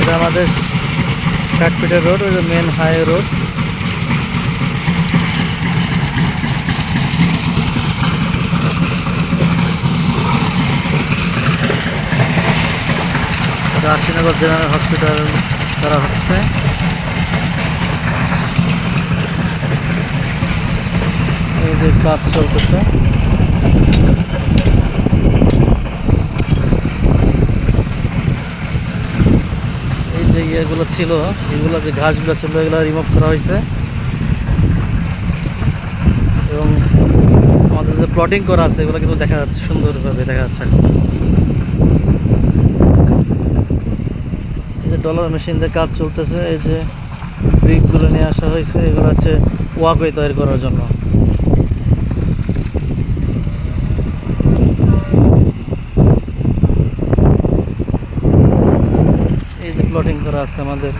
এটা আমাদের 60 ফিটের রোড, ওই যে main high road. Ashinagar general hospital করা হচ্ছে। এই যে কাজ চলতেছে। এই যে ইয়েগুলো ছিল, এগুলো যে ঘাসগুলো ছিল এগুলো রিমুভ করা হয়েছে এবং আমাদের যে প্লটিং করা আছে এগুলো কিন্তু দেখা যাচ্ছে, সুন্দরভাবে দেখা যাচ্ছে। এই যে ডলার মেশিন দিয়ে কাজ চলতেছে। এই যে ব্রিকগুলো নিয়ে আসা হয়েছে, এগুলো হচ্ছে ওয়াকওয়ে তৈরি করার জন্য। এই যে প্লটিং করা আছে আমাদের।